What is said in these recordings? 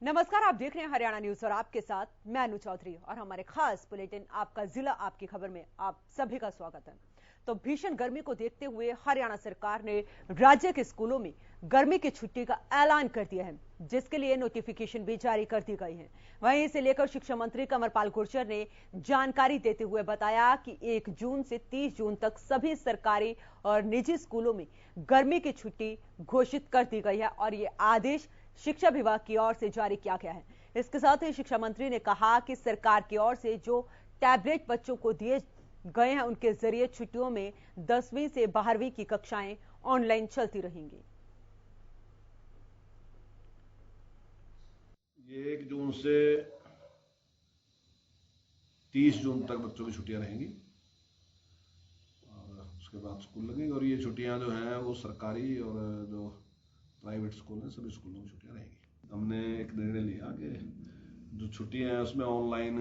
नमस्कार, आप देख रहे हैं हरियाणा न्यूज और आपके साथ मैं अनु चौधरी और हमारे खास बुलेटिन आपका जिला आपकी खबर में आप सभी का स्वागत है। तो भीषण गर्मी को देखते हुए हरियाणा सरकार ने राज्य के स्कूलों में गर्मी की छुट्टी का ऐलान कर दिया है, जिसके लिए नोटिफिकेशन भी जारी कर दी गई है। वहीं इसे लेकर शिक्षा मंत्री कंवरपाल गुर्जर ने जानकारी देते हुए बताया कि 1 जून से 30 जून तक सभी सरकारी और निजी स्कूलों में गर्मी की छुट्टी घोषित कर दी गई है और ये आदेश शिक्षा विभाग की ओर से जारी किया गया है। इसके साथ ही शिक्षा मंत्री ने कहा कि सरकार की ओर से जो टैबलेट बच्चों को दिए गए हैं उनके जरिए छुट्टियों में 10वीं से 12वीं की कक्षाएं ऑनलाइन चलती रहेंगी। ये 1 जून से 30 जून तक बच्चों की छुट्टियां रहेंगी और उसके बाद स्कूल लगेंगे। और ये छुट्टियां जो हैं वो सरकारी और जो प्राइवेट स्कूल हैं सभी स्कूलों में छुट्टियां रहेंगी। हमने एक निर्णय लिया कि जो छुट्टियां हैं उसमें ऑनलाइन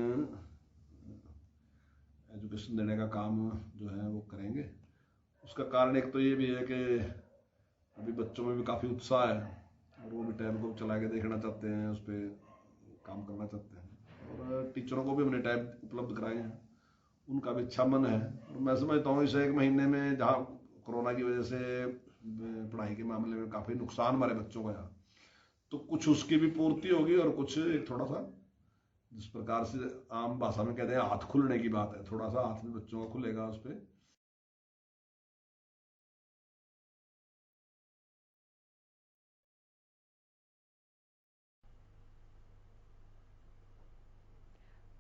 एजुकेशन देने का काम जो है वो करेंगे। उसका कारण एक तो ये भी है कि अभी बच्चों में भी काफ़ी उत्साह है और वो भी टैब को चला के देखना चाहते हैं, उस पर काम करना चाहते हैं। और टीचरों को भी हमने टैब उपलब्ध कराए हैं, उनका भी अच्छा मन है। और मैं समझता हूँ इस 1 महीने में जहाँ कोरोना की वजह से पढ़ाई के मामले में काफ़ी नुकसान हमारे बच्चों का है, तो कुछ उसकी भी पूर्ति होगी और कुछ एक थोड़ा सा जिस प्रकार से आम भाषा में कहते हैं हाथ खुलने की बात है, थोड़ा सा हाथ भी बच्चों का खुलेगा उस पर।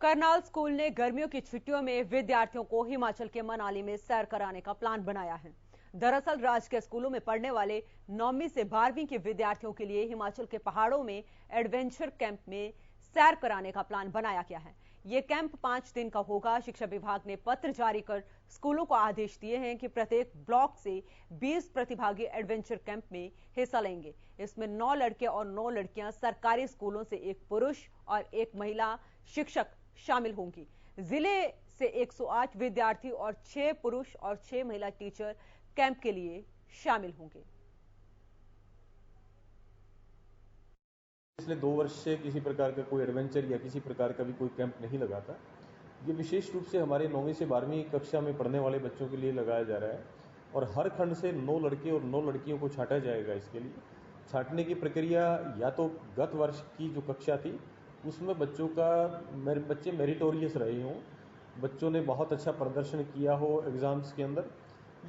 करनाल स्कूल ने गर्मियों की छुट्टियों में विद्यार्थियों को हिमाचल के मनाली में सैर कराने का प्लान बनाया है। दरअसल राजकीय स्कूलों में पढ़ने वाले 9वीं से 12वीं के विद्यार्थियों के लिए हिमाचल के पहाड़ों में एडवेंचर कैंप में सैर कराने का प्लान बनाया गया है। ये कैंप 5 दिन का होगा। शिक्षा विभाग ने पत्र जारी कर स्कूलों को आदेश दिए हैं कि प्रत्येक ब्लॉक से 20 प्रतिभागी एडवेंचर कैंप में हिस्सा लेंगे। इसमें 9 लड़के और 9 लड़कियां सरकारी स्कूलों से 1 पुरुष और 1 महिला शिक्षक शामिल होंगी। जिले से 108 विद्यार्थी और 6 पुरुष और 6 महिला टीचर कैंप के लिए शामिल होंगे। पिछले 2 वर्ष से किसी प्रकार का कोई एडवेंचर या किसी प्रकार का भी कोई कैंप नहीं लगा था। ये विशेष रूप से हमारे 9वीं से 12वीं कक्षा में पढ़ने वाले बच्चों के लिए लगाया जा रहा है और हर खंड से 9 लड़के और 9 लड़कियों को छांटा जाएगा। इसके लिए छांटने की प्रक्रिया या तो गत वर्ष की जो कक्षा थी उसमें बच्चे मेरिटोरियस रहे हों, बच्चों ने बहुत अच्छा प्रदर्शन किया हो एग्ज़ाम्स के अंदर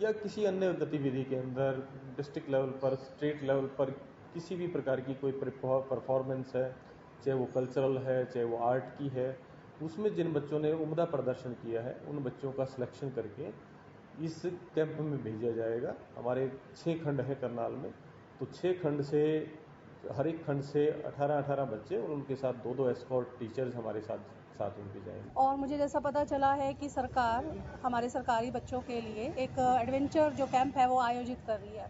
या किसी अन्य गतिविधि के अंदर, डिस्ट्रिक्ट लेवल पर, स्टेट लेवल पर किसी भी प्रकार की कोई परफॉर्मेंस है, चाहे वो कल्चरल है, चाहे वो आर्ट की है, उसमें जिन बच्चों ने उम्दा प्रदर्शन किया है उन बच्चों का सिलेक्शन करके इस कैंप में भेजा जाएगा। हमारे 6 खंड हैं करनाल में, तो 6 खंड से हर एक खंड से 18-18 बच्चे और उनके साथ 2-2 एस्कॉर्ट टीचर्स हमारे साथ उनके जाएंगे। और मुझे जैसा पता चला है कि सरकार हमारे सरकारी बच्चों के लिए एक एडवेंचर जो कैंप है वो आयोजित कर रही है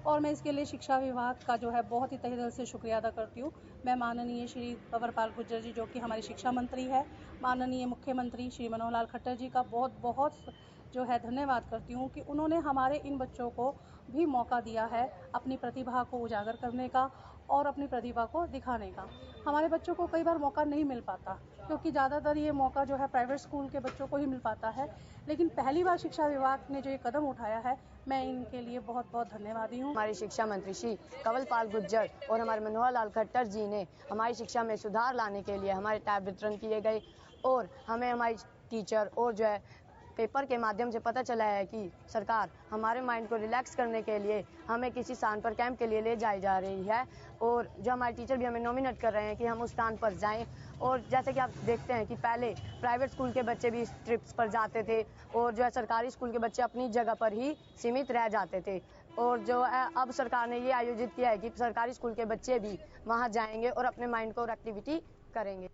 और मैं इसके लिए शिक्षा विभाग का जो है बहुत ही तहे दिल से शुक्रिया अदा करती हूँ। मैं माननीय श्री कंवरपाल गुर्जर जी जो कि हमारे शिक्षा मंत्री है, माननीय मुख्यमंत्री श्री मनोहर लाल खट्टर जी का बहुत बहुत जो है धन्यवाद करती हूँ कि उन्होंने हमारे इन बच्चों को भी मौका दिया है अपनी प्रतिभा को उजागर करने का और अपनी प्रतिभा को दिखाने का। हमारे बच्चों को कई बार मौका नहीं मिल पाता क्योंकि ज़्यादातर ये मौका जो है प्राइवेट स्कूल के बच्चों को ही मिल पाता है, लेकिन पहली बार शिक्षा विभाग ने जो ये कदम उठाया है मैं इनके लिए बहुत बहुत धन्यवादी हूँ। हमारे शिक्षा मंत्री श्री कंवरपाल गुर्जर और हमारे मनोहर लाल खट्टर जी ने हमारी शिक्षा में सुधार लाने के लिए हमारे टैब वितरण किए गए और हमें हमारी टीचर और जो है पेपर के माध्यम से पता चला है कि सरकार हमारे माइंड को रिलैक्स करने के लिए हमें किसी स्थान पर कैंप के लिए ले जाई जा रही है और जो हमारे टीचर भी हमें नॉमिनेट कर रहे हैं कि हम उस स्थान पर जाएं। और जैसे कि आप देखते हैं कि पहले प्राइवेट स्कूल के बच्चे भी इस ट्रिप्स पर जाते थे और जो है सरकारी स्कूल के बच्चे अपनी जगह पर ही सीमित रह जाते थे और जो है अब सरकार ने ये आयोजित किया है कि सरकारी स्कूल के बच्चे भी वहाँ जाएंगे और अपने माइंड को एक्टिविटी करेंगे।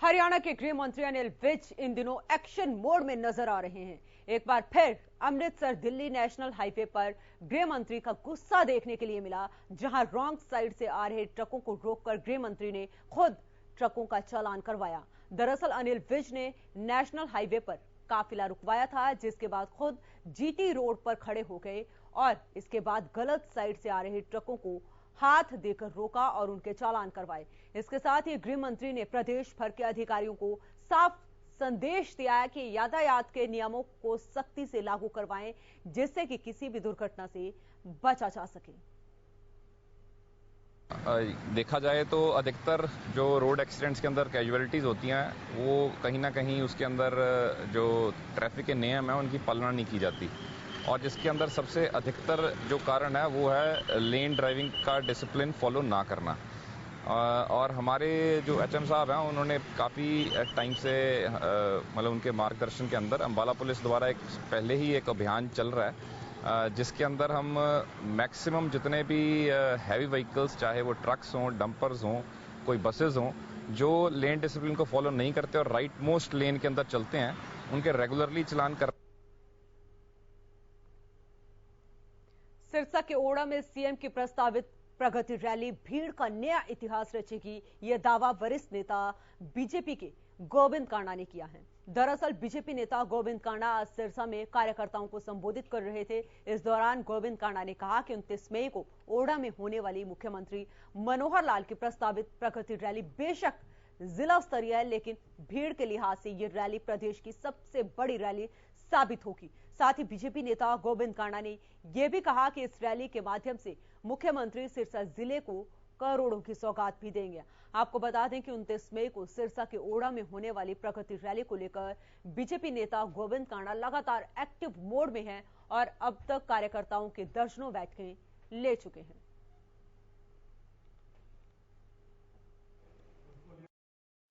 हरियाणा के गृह मंत्री अनिल विज इन दिनों एक्शन मोड में नजर आ रहे हैं। एक बार फिर अमृतसर दिल्ली नेशनल हाईवे पर गृह मंत्री का गुस्सा देखने के लिए मिला, जहां रॉन्ग साइड से आ रहे ट्रकों को रोककर गृह मंत्री ने खुद ट्रकों का चालान करवाया। दरअसल अनिल विज ने नेशनल हाईवे पर काफिला रुकवाया था, जिसके बाद खुद जीटी रोड पर खड़े हो गए और इसके बाद गलत साइड से आ रहे ट्रकों को हाथ देकर रोका और उनके चालान करवाए। इसके साथ ही गृह मंत्री ने प्रदेश भर के अधिकारियों को साफ संदेश दिया है कि यातायात के नियमों को सख्ती से लागू करवाएं, जिससे कि किसी भी दुर्घटना से बचा जा सके। देखा जाए तो अधिकतर जो रोड एक्सीडेंट्स के अंदर कैजुअलिटीज होती हैं वो कहीं ना कहीं उसके अंदर जो ट्रैफिक के नियम है उनकी पालना नहीं की जाती, और जिसके अंदर सबसे अधिकतर जो कारण है वो है लेन ड्राइविंग का डिसिप्लिन फॉलो ना करना। और हमारे जो एचएम साहब हैं उन्होंने काफ़ी टाइम से मतलब उनके मार्गदर्शन के अंदर अम्बाला पुलिस द्वारा पहले ही एक अभियान चल रहा है जिसके अंदर हम मैक्सिमम जितने भी हैवी व्हीकल्स, चाहे वो ट्रक्स हों, डंपर्स हों, कोई बसेस हों, जो लेन डिसिप्लिन को फॉलो नहीं करते और राइट मोस्ट लेन के अंदर चलते हैं, उनके रेगुलरली चालान कर। सिरसा के ओड़ा में सीएम की प्रस्तावित प्रगति रैली भीड़ का नया इतिहास रचेगी, यह दावा वरिष्ठ नेता बीजेपी के गोविंद कांडा ने किया है। दरअसल बीजेपी नेता गोविंद कांडा आज सिरसा में कार्यकर्ताओं को संबोधित कर रहे थे। इस दौरान गोविंद कांडा ने कहा कि 29 मई को ओड़ा में होने वाली मुख्यमंत्री मनोहर लाल की प्रस्तावित प्रगति रैली बेशक जिला स्तरीय है, लेकिन भीड़ के लिहाज से ये रैली प्रदेश की सबसे बड़ी रैली साबित होगी। साथ ही बीजेपी नेता गोविंद कांडा ने यह भी कहा कि इस रैली के माध्यम से मुख्यमंत्री सिरसा जिले को करोड़ों की सौगात भी देंगे। आपको बता दें कि 29 मई को सिरसा के ओड़ा में होने वाली प्रगति रैली को लेकर बीजेपी नेता गोविंद कांडा लगातार एक्टिव मोड में हैं और अब तक कार्यकर्ताओं के दर्जनों बैठकें ले चुके हैं।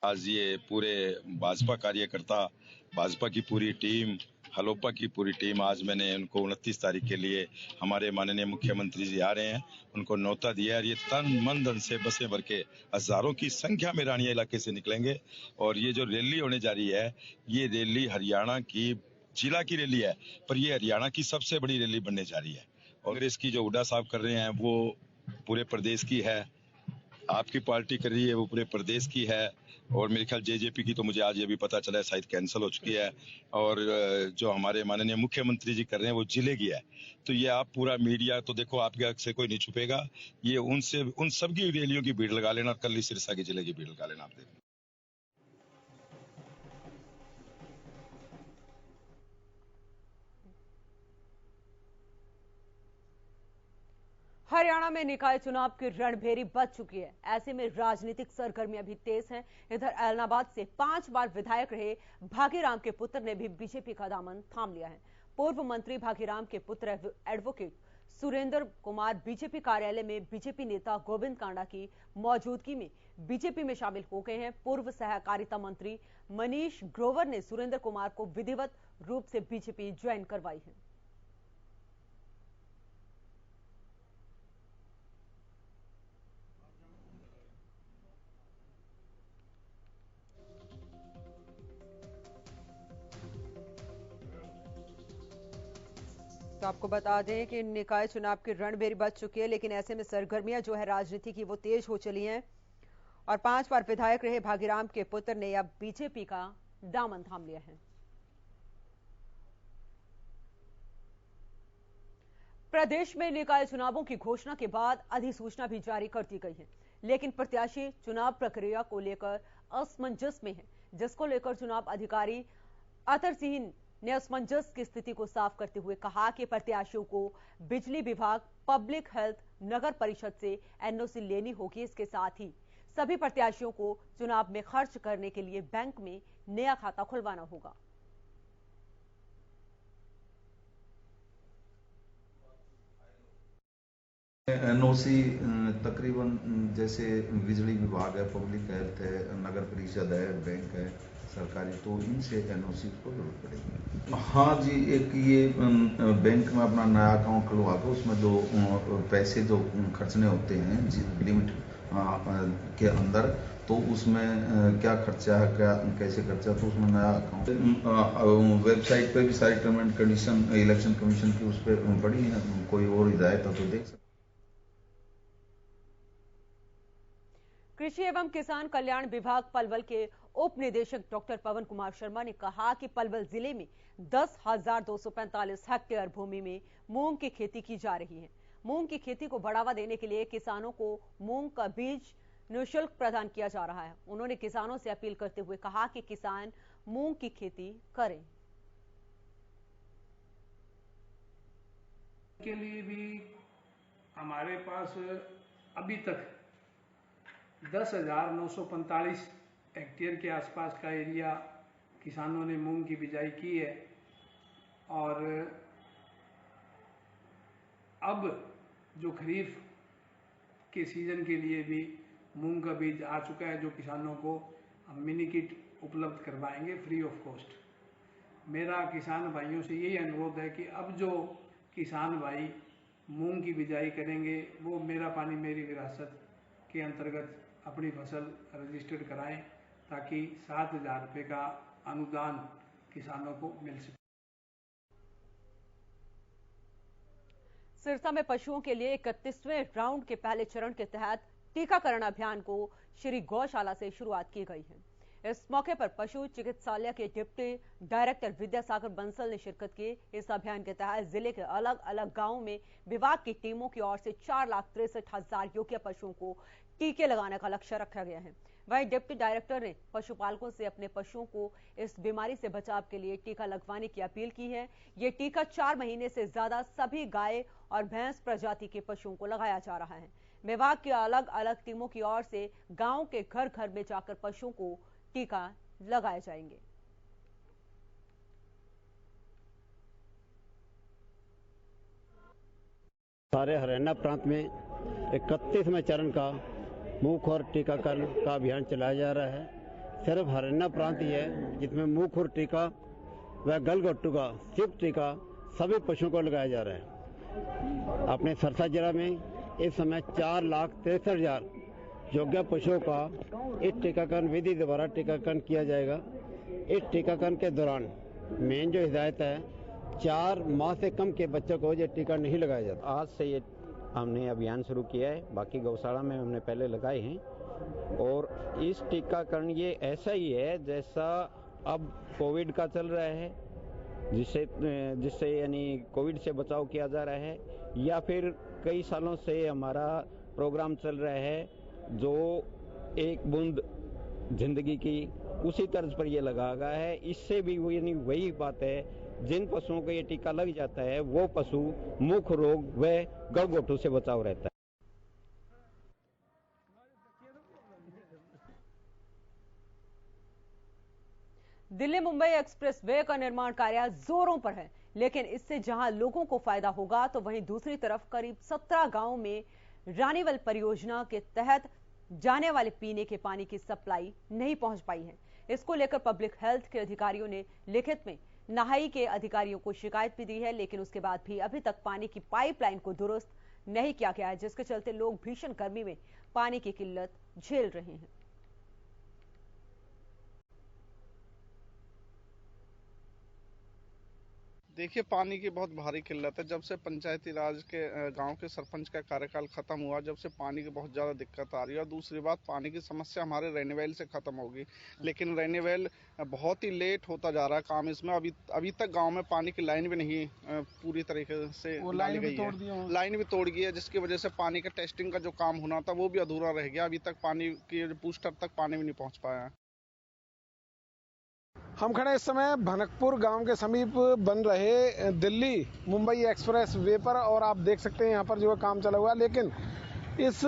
आज ये पूरे भाजपा कार्यकर्ता, भाजपा की पूरी टीम, हलोपा की पूरी टीम, आज मैंने उनको 29 तारीख के लिए हमारे माननीय मुख्यमंत्री जी आ रहे हैं, उनको न्योता दिया है। और ये तन मन धन से बसें भर के हजारों की संख्या में रानिया इलाके से निकलेंगे। और ये जो रैली होने जा रही है, ये रैली हरियाणा की जिला की रैली है, पर ये हरियाणा की सबसे बड़ी रैली बनने जा रही है। और इसकी जो हुड्डा साहब कर रहे हैं वो पूरे प्रदेश की है, आपकी पार्टी कर रही है वो पूरे प्रदेश की है। और मेरे ख्याल जेजेपी की तो मुझे आज ये भी पता चला है शायद कैंसिल हो चुकी है। और जो हमारे माननीय मुख्यमंत्री जी कर रहे हैं वो जिले की है। तो ये आप पूरा मीडिया तो देखो, आपके आंख से कोई नहीं छुपेगा। ये उन सबकी रैलियों की भीड़ लगा लेना, कल सिरसा के जिले की भीड़ लगा लेना। आप देखो हरियाणा में निकाय चुनाव की रणभेरी बच चुकी है। ऐसे में राजनीतिक सरगर्मियां भी तेज हैं। इधर ऐलनाबाद से 5 बार विधायक रहे भागीराम के पुत्र ने भी बीजेपी का दामन थाम लिया है। पूर्व मंत्री भागीराम के पुत्र एडवोकेट सुरेंद्र कुमार बीजेपी कार्यालय में बीजेपी नेता गोविंद कांडा की मौजूदगी में बीजेपी में शामिल हो गए हैं। पूर्व सहकारिता मंत्री मनीष ग्रोवर ने सुरेंद्र कुमार को विधिवत रूप से बीजेपी ज्वाइन करवाई है। तो आपको बता दें कि निकाय चुनाव की रणभेरी बच चुकी है, लेकिन ऐसे में सरगर्मियां जो है राजनीति की वो तेज हो चली हैं और 5 बार विधायक रहे भागीराम के पुत्र ने अब बीजेपी का दामन थाम लिया है। प्रदेश में निकाय चुनावों की घोषणा के बाद अधिसूचना भी जारी कर दी गई है, लेकिन प्रत्याशी चुनाव प्रक्रिया को लेकर असमंजस में है, जिसको लेकर चुनाव अधिकारी अतर सिंह ने असमंजस की स्थिति को साफ करते हुए कहा कि प्रत्याशियों को बिजली विभाग, पब्लिक हेल्थ, नगर परिषद से एनओसी लेनी होगी। इसके साथ ही सभी प्रत्याशियों को चुनाव में खर्च करने के लिए बैंक में नया खाता खुलवाना होगा। एनओसी तकरीबन जैसे बिजली विभाग है, पब्लिक हेल्थ है, नगर परिषद है, बैंक है सरकारी, तो इनसे एनओसी को जरूरत पड़ेगी। हाँ जी, एक ये बैंक में अपना नया अकाउंट खुलवा के उसमें जो पैसे जो खर्चने होते हैं लिमिट के अंदर, तो उसमें क्या खर्चा है, क्या कैसे खर्चा, तो उसमें नया अकाउंट वेबसाइट पे भी सारी term and condition election commission की उस पर पड़ी है। कोई और हिदायत है तो देख सकते। कृषि एवं किसान कल्याण विभाग पलवल के उप निदेशक डॉक्टर पवन कुमार शर्मा ने कहा कि पलवल जिले में 10,245 हेक्टेयर भूमि में मूंग की खेती की जा रही है। मूंग की खेती को बढ़ावा देने के लिए किसानों को मूंग का बीज निःशुल्क प्रदान किया जा रहा है। उन्होंने किसानों से अपील करते हुए कहा कि किसान मूंग की खेती करें। के लिए भी हमारे पास अभी तक 10,945 हेक्टेयर के आसपास का एरिया किसानों ने मूंग की बिजाई की है और अब जो खरीफ के सीजन के लिए भी मूंग का बीज आ चुका है, जो किसानों को हम मिनी किट उपलब्ध करवाएंगे फ्री ऑफ कॉस्ट। मेरा किसान भाइयों से यही अनुरोध है कि अब जो किसान भाई मूंग की बिजाई करेंगे वो मेरा पानी मेरी विरासत के अंतर्गत अपनी फसल रजिस्टर्ड कराएं ताकि 7,000 रुपये का अनुदान किसानों को मिल सके। सिरसा में पशुओं के लिए 31वें राउंड के पहले चरण के तहत टीकाकरण अभियान को श्री गौशाला से शुरुआत की गई है। इस मौके पर पशु चिकित्सालय के डिप्टी डायरेक्टर विद्यासागर बंसल ने शिरकत की। इस अभियान के तहत जिले के अलग अलग गांवों में विभाग की टीमों की ओर से 4,63,000 योग्य पशुओं को टीके लगाने का लक्ष्य रखा गया है। वहीं डिप्टी डायरेक्टर ने पशुपालकों से अपने पशुओं को इस बीमारी से बचाव के लिए टीका लगवाने की अपील की है। ये टीका 4 महीने से ज्यादा सभी गाय और भैंस प्रजाति के पशुओं को लगाया जा रहा है। विभाग की अलग अलग टीमों की ओर से गांव के घर घर में जाकर पशुओं को टीका लगाए जाएंगे। सारे हरियाणा प्रांत में 31वें चरण का मुंहखोर टीकाकरण का अभियान चलाया जा रहा है। सिर्फ हरियाणा प्रांत ही है जिसमें मुंहखोर टीका व गलघोटू का सिर्फ टीका सभी पशुओं को लगाया जा रहा है। अपने सिरसा जिला में इस समय 4,63,000 योग्य पशुओं का इस टीकाकरण विधि द्वारा टीकाकरण किया जाएगा। इस टीकाकरण के दौरान मेन जो हिदायत है 4 माह से कम के बच्चों को ये टीका नहीं लगाया जाता। आज से ये हमने अभियान शुरू किया है, बाकी गौशाला में हमने पहले लगाए हैं और इस टीकाकरण ये ऐसा ही है जैसा अब कोविड का चल रहा है, जिससे यानी कोविड से बचाव किया जा रहा है, या फिर कई सालों से हमारा प्रोग्राम चल रहा है जो एक बूंद जिंदगी की, उसी तर्ज पर ये लगाया गया है। इससे भी यानी वही बात है, जिन पशुओं को ये टीका लग जाता है वो पशु मुख रोग व गलघोटू से बचाव रहता है। दिल्ली मुंबई एक्सप्रेस वे का निर्माण कार्य जोरों पर है, लेकिन इससे जहां लोगों को फायदा होगा तो वहीं दूसरी तरफ करीब 17 गांवों में रानीवल परियोजना के तहत जाने वाले पीने के पानी की सप्लाई नहीं पहुंच पाई है। इसको लेकर पब्लिक हेल्थ के अधिकारियों ने लिखित में नहाई के अधिकारियों को शिकायत भी दी है, लेकिन उसके बाद भी अभी तक पानी की पाइपलाइन को दुरुस्त नहीं किया गया है, जिसके चलते लोग भीषण गर्मी में पानी की किल्लत झेल रहे हैं। देखिए, पानी की बहुत भारी किल्लत है। जब से पंचायती राज के गांव के सरपंच का कार्यकाल खत्म हुआ, जब से पानी की बहुत ज़्यादा दिक्कत आ रही है। और दूसरी बात, पानी की समस्या हमारे रेनीवेल से खत्म होगी, लेकिन रेनीवेल बहुत ही लेट होता जा रहा है काम इसमें। अभी तक गांव में पानी की लाइन भी नहीं पूरी तरीके से डाली गई है। लाइन भी तोड़ गई है, जिसकी वजह से पानी का टेस्टिंग का जो काम होना था वो भी अधूरा रह गया। अभी तक पानी की बूस्टर तक पानी भी नहीं पहुँच पाया है। हम खड़े इस समय भनकपुर गांव के समीप बन रहे दिल्ली मुंबई एक्सप्रेस वे पर, और आप देख सकते हैं यहाँ पर जो है काम चला हुआ है। लेकिन इस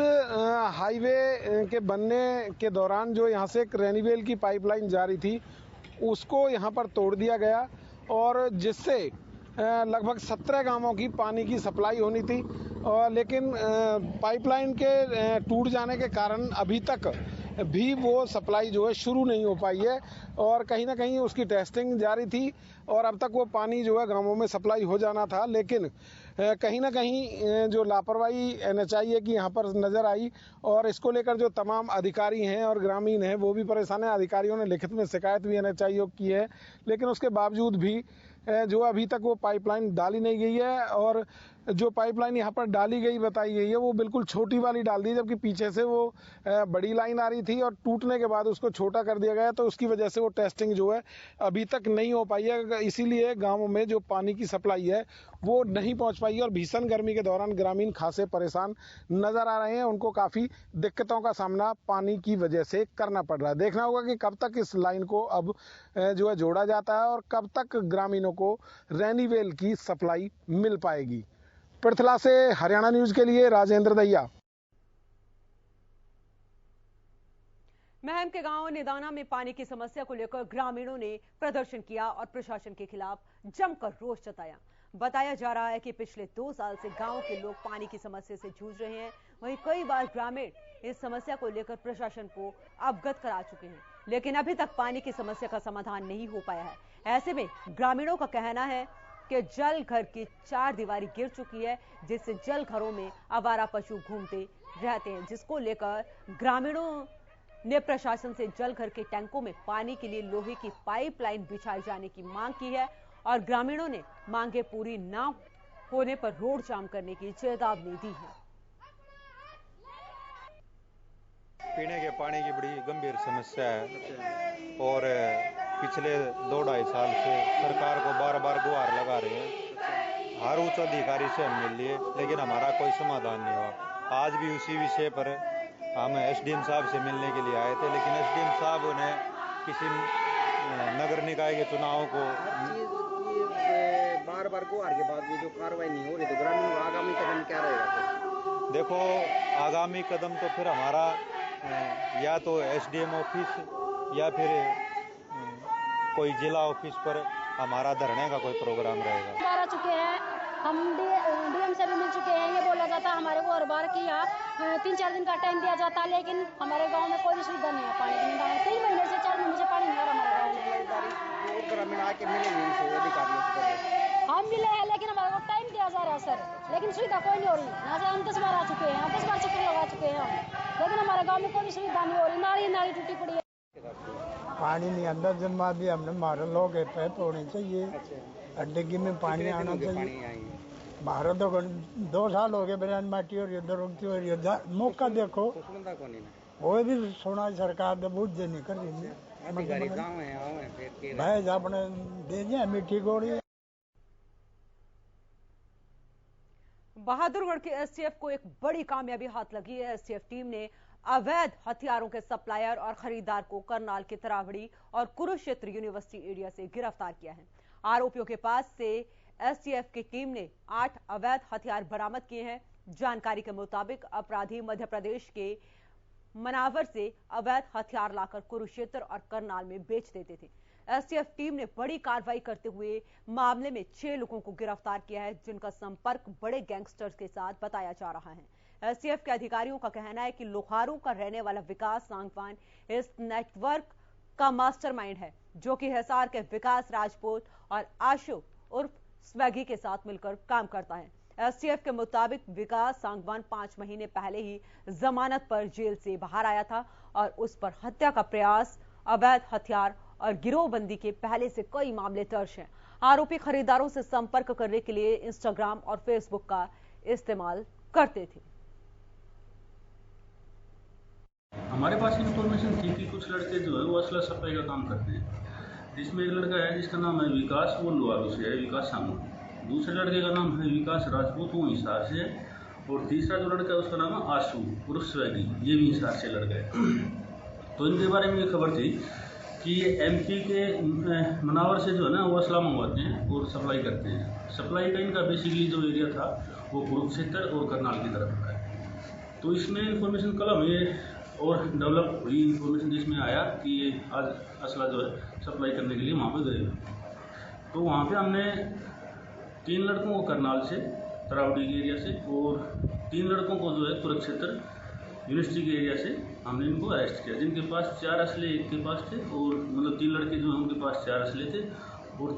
हाईवे के बनने के दौरान जो यहाँ से एक रेनीवेल की पाइपलाइन जारी थी उसको यहाँ पर तोड़ दिया गया, और जिससे लगभग 17 गांवों की पानी की सप्लाई होनी थी। और लेकिन पाइपलाइन के टूट जाने के कारण अभी तक भी वो सप्लाई जो है शुरू नहीं हो पाई है, और कहीं ना कहीं उसकी टेस्टिंग जारी थी और अब तक वो पानी जो है गांवों में सप्लाई हो जाना था। लेकिन कहीं ना कहीं जो लापरवाही NHIA की यहाँ पर नज़र आई, और इसको लेकर जो तमाम अधिकारी हैं और ग्रामीण हैं वो भी परेशान हैं। अधिकारियों ने लिखित में शिकायत भी NHIA की है, लेकिन उसके बावजूद भी जो अभी तक वो पाइपलाइन डाली नहीं गई है। और जो पाइपलाइन यहाँ पर डाली गई बताई गई है वो बिल्कुल छोटी वाली डाल दी, जबकि पीछे से वो बड़ी लाइन आ रही थी और टूटने के बाद उसको छोटा कर दिया गया, तो उसकी वजह से वो टेस्टिंग जो है अभी तक नहीं हो पाई है। इसीलिए गाँवों में जो पानी की सप्लाई है वो नहीं पहुँच पाई है और भीषण गर्मी के दौरान ग्रामीण खासे परेशान नजर आ रहे हैं। उनको काफ़ी दिक्कतों का सामना पानी की वजह से करना पड़ रहा है। देखना होगा कि कब तक इस लाइन को अब जो है जोड़ा जाता है और कब तक ग्रामीणों को रैनीवेल की सप्लाई मिल पाएगी। पृथला से हरियाणा न्यूज के लिए राजेंद्र दहिया। महम के गांव निदाना में पानी की समस्या को लेकर ग्रामीणों ने प्रदर्शन किया और प्रशासन के खिलाफ जमकर रोष जताया। बताया जा रहा है कि पिछले 2 साल से गांव के लोग पानी की समस्या से जूझ रहे हैं। वहीं कई बार ग्रामीण इस समस्या को लेकर प्रशासन को अवगत करा चुके हैं, लेकिन अभी तक पानी की समस्या का समाधान नहीं हो पाया है। ऐसे में ग्रामीणों का कहना है कि जल घर की 4 दीवारी गिर चुकी है, जिससे जल घरों में आवारा पशु घूमते रहते हैं, जिसको लेकर ग्रामीणों ने प्रशासन से जल घर के टैंकों में पानी के लिए लोहे की पाइपलाइन बिछाए जाने की मांग की है और ग्रामीणों ने मांगे पूरी न होने पर रोड जाम करने की चेतावनी दी है। पीने के पानी की बड़ी गंभीर समस्या है और पिछले 2-2.5 साल से सरकार को बार-बार गुहार लगा रहे हैं। हर उच्च अधिकारी से हम मिल लिए, लेकिन हमारा कोई समाधान नहीं हुआ। आज भी उसी विषय पर हम एसडीएम साहब से मिलने के लिए आए थे, लेकिन एसडीएम साहब ने किसी नगर निकाय के चुनाव को बार-बार गुहार के बाद भी जो कार्रवाई नहीं हो रही, तो ग्रामीण आगामी कदम क्या रहेगा? देखो, आगामी कदम तो फिर हमारा या तो एसडीएम ऑफिस या फिर कोई जिला ऑफिस पर हमारा धरने का कोई प्रोग्राम रहेगा। आ चुके हैं, हम डीएम से भी मिल चुके हैं। ये बोला जाता है हमारे को हर बार कि यहाँ 3-4 दिन का टाइम दिया जाता है, लेकिन हमारे गांव में कोई सुविधा नहीं है पानी की। 3 महीने से 4 महीने से पानी नहीं आ रहा हमारे गाँव में। ग्रामीण आके मिलेंगे इनसे अधिकारियों से? हम मिले हैं, लेकिन हमारे को टाइम दिया जा रहा है सर, लेकिन सुविधा कोई नहीं हो रही। यहाँ से हम 10 बार आ चुके हैं, 10 बार चक्कर लगा चुके हैं हम, लेकिन हमारे गाँव में कोई सुविधा नहीं हो रही। नाली टूटी पड़ी है, पानी नहीं अंदर जमा भी हमने मारे लोग पैप होने चाहिए, डिग्गी में पानी आना चाहिए। बाहर तो 2 साल हो गए बिना माटी और इधर रुकती हो रही है। मौका देखो, वो भी सुना सरकार ने बुझ नहीं कर रही है। भाई अपने दे दिया मीठी गोली। बहादुरगढ़ के एसटीएफ को एक बड़ी कामयाबी हाथ लगी है। एसटीएफ टीम ने अवैध हथियारों के सप्लायर और खरीदार को करनाल के तरावड़ी और कुरुक्षेत्र यूनिवर्सिटी एरिया से गिरफ्तार किया है। आरोपियों के पास से एसटीएफ की टीम ने 8 अवैध हथियार बरामद किए हैं। जानकारी के मुताबिक अपराधी मध्य प्रदेश के मनावर से अवैध हथियार लाकर कुरुक्षेत्र और करनाल में बेच देते थे। एसटीएफ टीम ने बड़ी कार्रवाई करते हुए मामले में 6 लोगों को गिरफ्तार किया है, जिनका संपर्क बड़े गैंगस्टर्स के साथ बताया जा रहा है। एसटीएफ के अधिकारियों का कहना है कि लोहारू का रहने वाला विकास सांगवान इस नेटवर्क का मास्टरमाइंड है, जो कि हिसार के विकास राजपूत और आशु उर्फ स्वैगी के साथ मिलकर काम करता है। एसटीएफ के मुताबिक विकास सांगवान 5 महीने पहले ही जमानत पर जेल से बाहर आया था और उस पर हत्या का प्रयास, अवैध हथियार और गिरोहबंदी के पहले से कई मामले दर्ज हैं। आरोपी खरीदारों से संपर्क करने के लिए इंस्टाग्राम और फेसबुक का इस्तेमाल करते थे। हमारे पास इन्फॉर्मेशन थी कि कुछ लड़के जो है वो असला सप्लाई का काम करते हैं, जिसमें एक लड़का है जिसका नाम है विकास, वो लोहारू से है, विकास सांगवान। दूसरे लड़के का नाम है विकास राजपूत, वो हिसार से है, और तीसरा जो लड़का है उसका नाम है आशु उर्फ स्वैगी, ये भी हिसार से लड़का है। तो इनके बारे में ये खबर थी कि ये एमपी के मनावर से जो है ना वो असला मंगवाते हैं और सप्लाई करते हैं। सप्लाई का इनका बेसिकली जो एरिया था वो कुरुक्षेत्र और करनाल की तरफ का है। तो इसमें इन्फॉर्मेशन कल हमें और डेवलप हुई इन्फॉर्मेशन, जिसमें आया कि ये आज असला जो है सप्लाई करने के लिए वहाँ पे गए। तो वहाँ पे हमने 3 लड़कों को करनाल से, तरावड़ी के एरिया से, और 3 लड़कों को जो है कुरुक्षेत्र यूनिवर्सिटी के एरिया से हमने इनको अरेस्ट किया, जिनके पास 4 असले एक के पास थे, और मतलब 3 लड़के जो हैं उनके पास 4 असले थे, और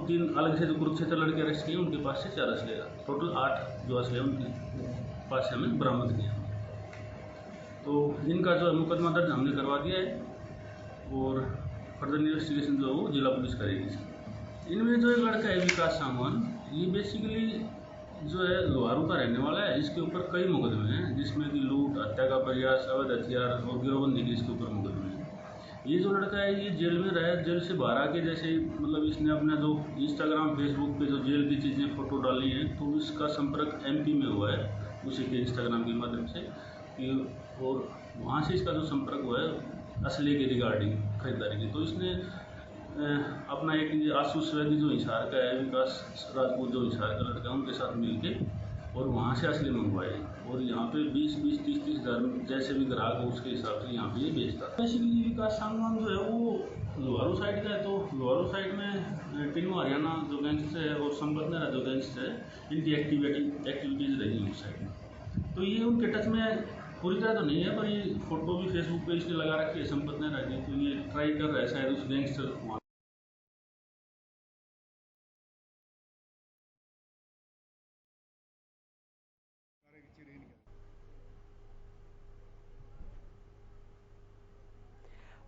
3 अलग से जो कुरुक्षेत्र लड़के अरेस्ट किए उनके पास से 4 असले, टोटल 8 जो असले उनके पास से हमें बरामद किया। तो इनका जो मुकदमा दर्ज हमने करवा दिया है और फर्दर इन्वेस्टिगेशन जो है वो जिला पुलिस करेगी। इनमें जो एक लड़का है विकास सांगवान, ये बेसिकली जो है लोहारू का रहने वाला है। इसके ऊपर कई मुकदमे हैं, जिसमें कि लूट, हत्या का प्रयास, अवैध हथियार और गिरोहबंदी के इसके ऊपर मुकदमे हैं। ये जो लड़का है ये जेल में रहा, जेल से बाहर आके जैसे मतलब इसने अपना जो इंस्टाग्राम फेसबुक पे जो जेल की चीज़ें फोटो डाली हैं, तो इसका संपर्क MP में हुआ है उसी के इंस्टाग्राम के माध्यम से कि, और वहाँ से इसका जो संपर्क हुआ है असले के रिगार्डिंग खरीदारी की। तो इसने अपना एक आशु स्वेदी जो हिसार का है, विकास राजपूत जो हिसार का लड़का है, उनके साथ मिलके और वहाँ से असली मंगवाए और यहाँ पे 20-20, 30-30 हज़ार जैसे भी ग्राहक हो उसके हिसाब से यहाँ पे ये बेचता था। बेसिकली विकास सांगवान जो है वो लोहारू साइड का है, तो लोहारू साइड में टिन्नू हरियाणा जो गैंगस्टर है और संपत नेहरा जो गैंगस्टर है, इनकी एक्टिविटीज़ रही है उस साइड में। तो ये उनके टच में पूरी तरह तो नहीं है, पर ये फोटो भी फेसबुक पे इसने लगा रखी है संपत नेहरा की, तो ये ट्राई कर रहा है शायद उस गैंगस्टर।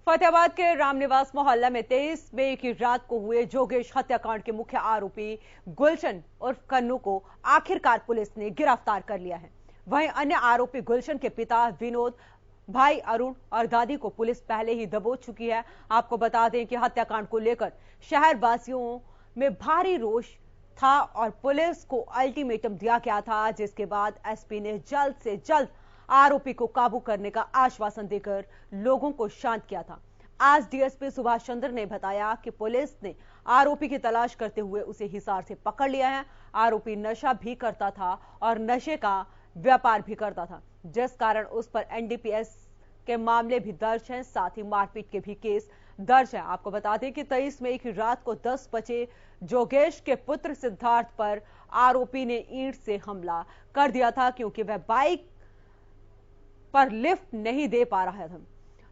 फतेहाबाद के रामनिवास मोहल्ला में 23 मई की रात को हुए जोगेश हत्याकांड के मुख्य आरोपी गुलशन उर्फ कन्नू को आखिरकार पुलिस ने गिरफ्तार कर लिया है। वहीं अन्य आरोपी गुलशन के पिता विनोद, भाई अरुण और दादी को पुलिस पहले ही दबोच चुकी है। आपको बता दें कि हत्याकांड को लेकर शहर वासियों में भारी रोष था और पुलिस को अल्टीमेटम दिया गया था, जिसके बाद SP ने जल्द से जल्द आरोपी को काबू करने का आश्वासन देकर लोगों को शांत किया था। आज DSP सुभाष चंद्र ने बताया कि पुलिस ने आरोपी की तलाश करते हुए उसे हिसार से पकड़ लिया है। आरोपी नशा भी करता था और नशे का व्यापार भी करता था, जिस कारण उस पर NDPS के मामले भी दर्ज हैं, साथ ही मारपीट के भी केस दर्ज है। आपको बता दें कि 23 मई की रात को 10 बजे जोगेश के पुत्र सिद्धार्थ पर आरोपी ने ईंट से हमला कर दिया था, क्योंकि वह बाइक पर लिफ्ट नहीं दे पा रहा था।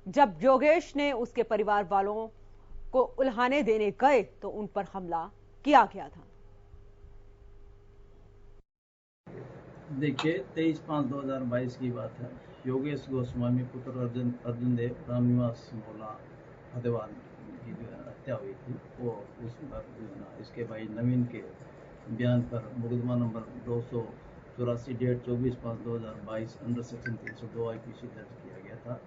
जब योगेश ने उसके परिवार वालों को उल्हाने देने गए तो उन पर हमला किया गया था। देखिए 23/5/2022 की बात है। योगेश गोस्वामी पुत्र अर्जुन देव रामनिवास मोहल्ला फतेहाबाद की जो हत्या हुई थी, वो उस पर इसके भाई नवीन के बयान पर मुकदमा number 284 date 24/5/2022 under section 302 IPC दर्ज किया गया था।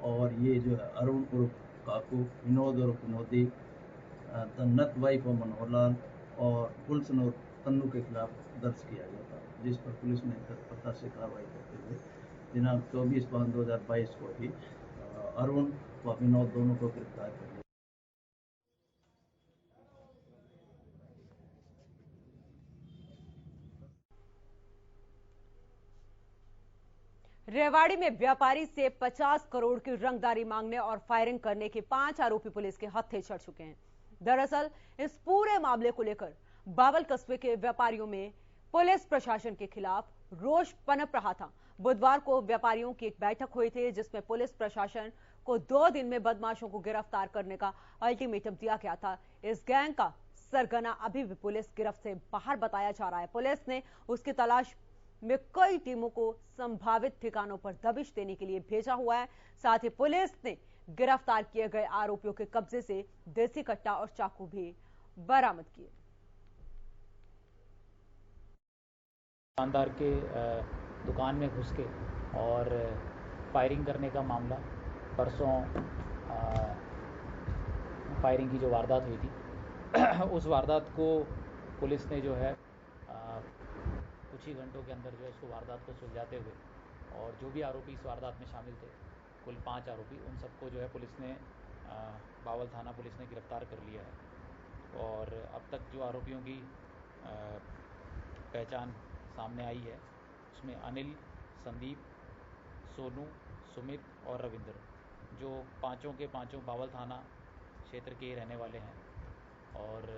और ये जो है अरुण उर्फ काकू, विनोद उर्फ विनोदी, द नत वाइफ ऑफ मनोहरलाल और गुलशन उर्फ तन्नू के खिलाफ दर्ज किया गया था, जिस पर पुलिस ने तत्परता से कार्रवाई करते हुए दिनांक 24/5/2022 को ही अरुण व विनोद दोनों को गिरफ्तार कर लिया। रेवाड़ी में व्यापारी से 50 करोड़ की रंगदारी मांगने और फायरिंग करने के 5 आरोपी पुलिस के हत्थे चढ़ चुके हैं। दरअसल इस पूरे मामले को लेकर बावल कस्बे के व्यापारियों में पुलिस प्रशासन के खिलाफ रोष पनप रहा था। बुधवार को व्यापारियों की एक बैठक हुई थी, जिसमें पुलिस प्रशासन को 2 दिन में बदमाशों को गिरफ्तार करने का अल्टीमेटम दिया गया था। इस गैंग का सरगना अभी भी पुलिस गिरफ्त से बाहर बताया जा रहा है। पुलिस ने उसकी तलाश में कई टीमों को संभावित ठिकानों पर दबिश देने के लिए भेजा हुआ है। साथ ही पुलिस ने गिरफ्तार किए गए आरोपियों के कब्जे से देसी कट्टा और चाकू भी बरामद किए। दुकानदार के दुकान में घुस के और फायरिंग करने का मामला, परसों फायरिंग की जो वारदात हुई थी उस वारदात को पुलिस ने जो है कुछ ही घंटों के अंदर जो है उसको वारदात को सुलझाते हुए, और जो भी आरोपी इस वारदात में शामिल थे, कुल 5 आरोपी, उन सबको जो है पुलिस ने बावल थाना पुलिस ने गिरफ्तार कर लिया है। और अब तक जो आरोपियों की पहचान सामने आई है उसमें अनिल, संदीप, सोनू, सुमित और रविंद्र, जो पांचों के पांचों बावल थाना क्षेत्र के रहने वाले हैं। और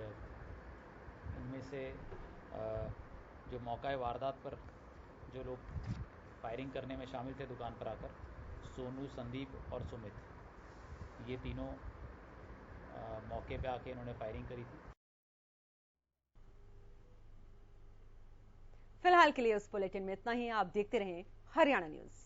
इनमें से जो मौका वारदात पर जो लोग फायरिंग करने में शामिल थे दुकान पर आकर, सोनू, संदीप और सुमित, ये तीनों मौके पे आके इन्होंने फायरिंग करी थी। फिलहाल के लिए उस बुलेटिन में इतना ही। आप देखते रहें हरियाणा न्यूज।